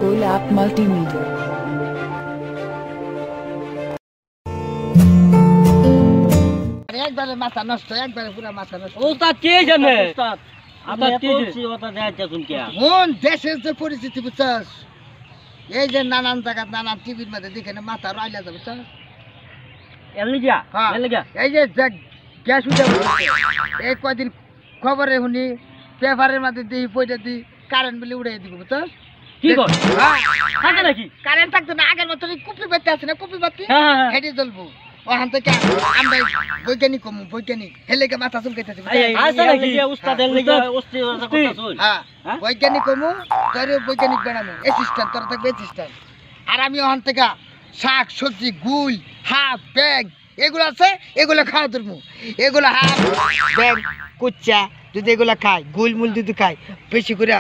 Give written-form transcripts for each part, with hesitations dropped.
Cool App Multimedia. একবারে মাথা নষ্ট, একবারে পুরো মাথা নষ্ট। ওস্তাদ কে জানে? ওস্তাদ আপনার বলছি ওটা দেখাচ্ছেন কি? কোন দেশের যে পরিস্থিতি বুঝছস? এই যে নানান জায়গা নানান টিভির মধ্যে দেখে না মাথা রাইলা যাবে বুঝছস? এলিগা হ্যাঁ, এলিগা এই যে গ্যাস উঠে এই কয়দিন খবরে শুনি পেপারের মধ্যে দিই পয়টা দিই কারেন্ট বিলে উড়ে দিব বুঝছস? কি কর থাকে নাকি? কারেন্ট থাকতো না, আগের মতো কুপি বাতি আছে না, কুপি বাতি হ্যাঁ হেঁটে জ্বলবো। ওখান থেকে আমরা বৈজ্ঞানিক কমু, বৈজ্ঞানিক হেলেকে মাথা চুলকাইতেছি। আছে নাকি? ওস্তাদ এলিগা ওস্তাদ কথা শুন। হ্যাঁ, বৈজ্ঞানিক কমু, তোর বৈজ্ঞানিক বানাবো, অ্যাসিস্ট্যান্ট তোর থাকবে অ্যাসিস্ট্যান্ট। আর আমি ওখান থেকে শাক সবজি গুল হাফ ব্যাগ এগুলো আছে, এগুলো খাওয়া ধরবো। এগুলো হাফ ব্যাগ কুচ্চা যদি এগুলো খাই, গুল মুল যদি খাই, বেশি করে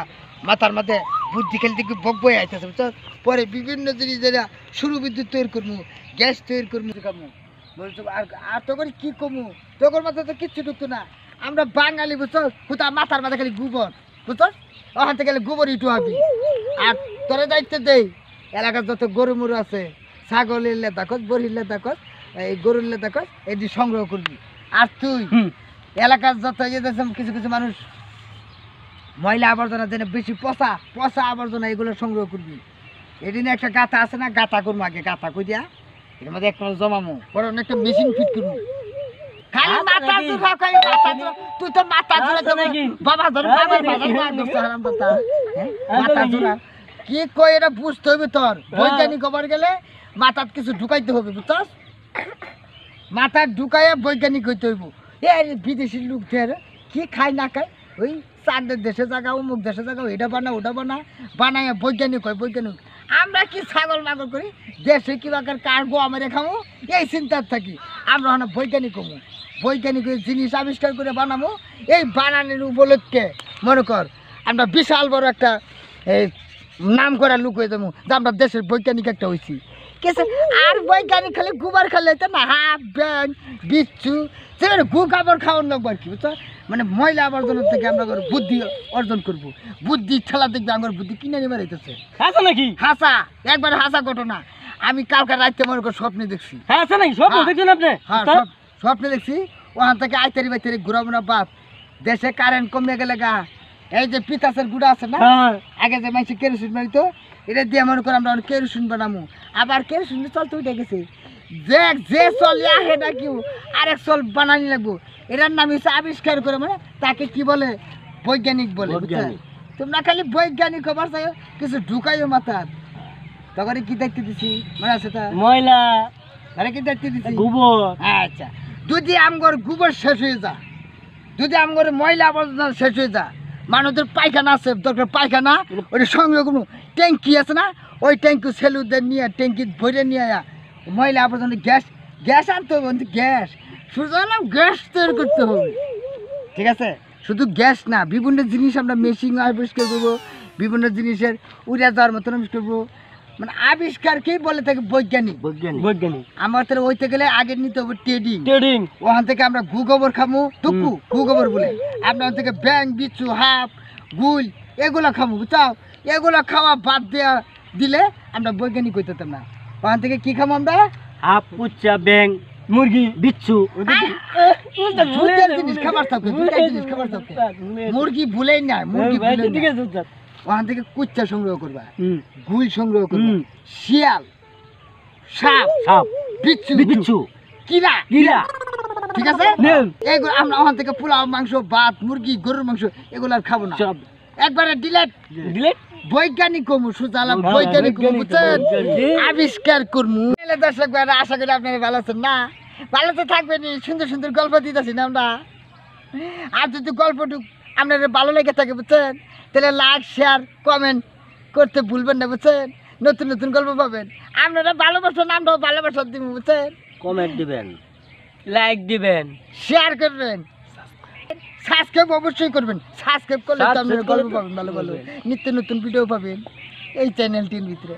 মাথার মাথায় বুদ্ধি খেলতে বক বই আইতেছে বুঝছো? পরে বিভিন্ন জিনিস যেটা শুরু বিদ্যুৎ তৈরি করবো, গ্যাস তৈরি করবো, খাবো বলছো। আর তখন কি কমু, তখন মাথা তো কিচ্ছু ঢুকতো না। আমরা বাঙালি বুঝছো, কোথাও মাথার মাথা খালি গোবর বুঝছো, ওখান থেকে গেলে গোবর ইটু হবি। আর তোরে দায়িত্ব দেই, এলাকার যত গরু মরু আছে, ছাগলের লেদা কস, বড়ির লেদা কস, এই গরুর লেদা কস, এটি সংগ্রহ করবি। আর তুই এলাকার যত কিছু কিছু মানুষ ময়লা আবর্জনা যেন বেশি পচা পচা আবর্জনা এগুলো সংগ্রহ করবি। এদিন একটা গাথা আছে না, গাথা করবো আগে, গাথা কই দিয়া এর মধ্যে একটা জমামো, পরে একটা মেশিন ফিট করবো। খালি মাথা জোড়া খাই, মাথা জোড়া, তুই তো মাথা জোড়া তো বাবা ধর বাবার বাজার মার দোস্ত হারাম দাদা, মাথা জোড়া কি কই এটা বুঝতে হবে তোর। বৈজ্ঞানিক হবার গেলে মাথার কিছু ঢুকাইতে হবে বুঝছস, মাথা ঢুকাইয়া বৈজ্ঞানিক হইতে হইব। এই বিদেশি লোকদের কি খায় না খায়, ওই চাঁদের দেশে জায়গা অমুক দেশে জায়গা এটা বানা ওটা বানায় বৈজ্ঞানিক হয় বৈজ্ঞানিক। আমরা কি ছাগল মাগল করি, দেশে কিবা কার্গো আমারে খামো, এই চিন্তার থাকি। আমরা হন বৈজ্ঞানিক হবো, বৈজ্ঞানিক জিনিস আবিষ্কার করে বানাবো। এই বানানোর উপলক্ষে মনে কর আমরা বিশাল বড় একটা নাম করা লোক হয়ে যাবো, যে আমরা দেশের বৈজ্ঞানিক একটা হয়েছি। কেসে আর বৈজ্ঞানিক খালি গোবর খালে তো না, হাফ ব্যাং বিচ্ছু সেখানে গু কাপড় খাওয়ার লোক আর কি বুঝছো, মানে ময়লা আবর্জনার থেকে আমরা বুদ্ধি অর্জন করবো। বুদ্ধি খেলা দেখবে আমার বুদ্ধি কিনে নিয়ে বেড়াইতেছে। আছে নাকি? হাসা একবার হাসা ঘটনা, আমি কালকে রাইতে মনে কর স্বপ্নে দেখছি। হ্যাঁ আছে নাকি? স্বপ্ন দেখছেন আপনি? হ্যাঁ স্বপ্নে দেখছি, ওখান থেকে আইতারি বাইতারি ঘুরাবো না বাপ। দেশে কারেন্ট কমে গেলে গা, এই যে পিতাসের গুঁড়া আছে না, আগে যে মানুষ কেরোসিন মারিতো, এটা দিয়ে মনে করো আমরা কেরোসিন বানাবো। আবার কেরোসিন চলতে উঠে গেছে, যে চল আহে না কেউ আরেক চল বানানি লাগবো। এটার নাম হচ্ছে আবিষ্কার করে, মানে তাকে কি বলে বৈজ্ঞানিক বলে। তোমরা খালি বৈজ্ঞানিক হবার চাই, কিছু ঢুকাইও মাথার। তখন কি দায়িত্ব দিছি মনে আছে তা? ময়লা আরে কি দায়িত্ব দিছি? গোবর। আচ্ছা, যদি আমগর গোবর শেষ হয়ে যা, যদি আমগর ময়লা আবর্জনা শেষ হয়ে যা, মানুষদের পায়খানা আছে দরকার, পায়খানা ওই সঙ্গে কোনো ট্যাঙ্কি আছে না, ওই ট্যাঙ্কি সেলুদের নিয়ে ট্যাঙ্কি ভরে নিয়ে ময়লা আবর্জনা গ্যাস আনতে হবে। গ্যাস শুধু গ্যাস তৈরি করতে হবে, ঠিক আছে? শুধু গ্যাস না, বিভিন্ন জিনিস আমরা মেশিন আবিষ্কার করবো, বিভিন্ন জিনিসের উড়ে যাওয়ার মতন আবিষ্কার করবো। মানে আবিষ্কারকেই বলে থাকে বৈজ্ঞানিক। বৈজ্ঞানিক আমাদের ওইতে গেলে আগে নিতে হবে ট্রেডিং। ট্রেডিং ওখান থেকে আমরা ঘু গোবর খামু, টুকু ঘু গোবর বলে আমরা ওখান থেকে ব্যাং বিচ্ছু হাফ গুল এগুলো খামু বুঝাও। এগুলো খাওয়া বাদ দেওয়া দিলে আমরা বৈজ্ঞানিক হইতাম না। ওখান থেকে কি খামো আমরা? হাফ পুচ্চা ব্যাং মুরগি বিচ্ছু জিনিস খাবার থাকবে, জিনিস খাবার থাকবে। মুরগি ভুলেই না, মুরগি ওখান থেকে কুচ্চা সংগ্রহ করবা, গুল সংগ্রহ করবা, শিয়াল সাপ সাপ বিচ্ছু কিরা গিরা, ঠিক আছে? এগুলো আমরা ওখান থেকে পোলাও মাংস ভাত মুরগি গরুর মাংস এগুলো আর খাবো না, একবারে ডিলেট। বৈজ্ঞানিক কমু সুজালাম, বৈজ্ঞানিক আবিষ্কার করমু। দর্শক ভাইরা আশা করি আপনারা ভালো আছেন না, ভালো তো থাকবেন। সুন্দর সুন্দর গল্প দিতেছি না আমরা। আর যদি গল্পটুক আপনাদের ভালো লেগে থাকে বুঝছেন, তাহলে লাইক শেয়ার কমেন্ট করতে ভুলবেন না বুঝছেন। নতুন নতুন গল্প পাবেন, আপনারা ভালোবাসেন আমরাও ভালোবাসা দিব বুঝছেন। কমেন্ট দিবেন, লাইক দিবেন, শেয়ার করবেন, সাবস্ক্রাইব অবশ্যই করবেন। সাবস্ক্রাইব করলে তো আপনারা গল্প পাবেন, ভালো ভালো নিত্য নতুন ভিডিও পাবেন এই চ্যানেলটির ভিতরে।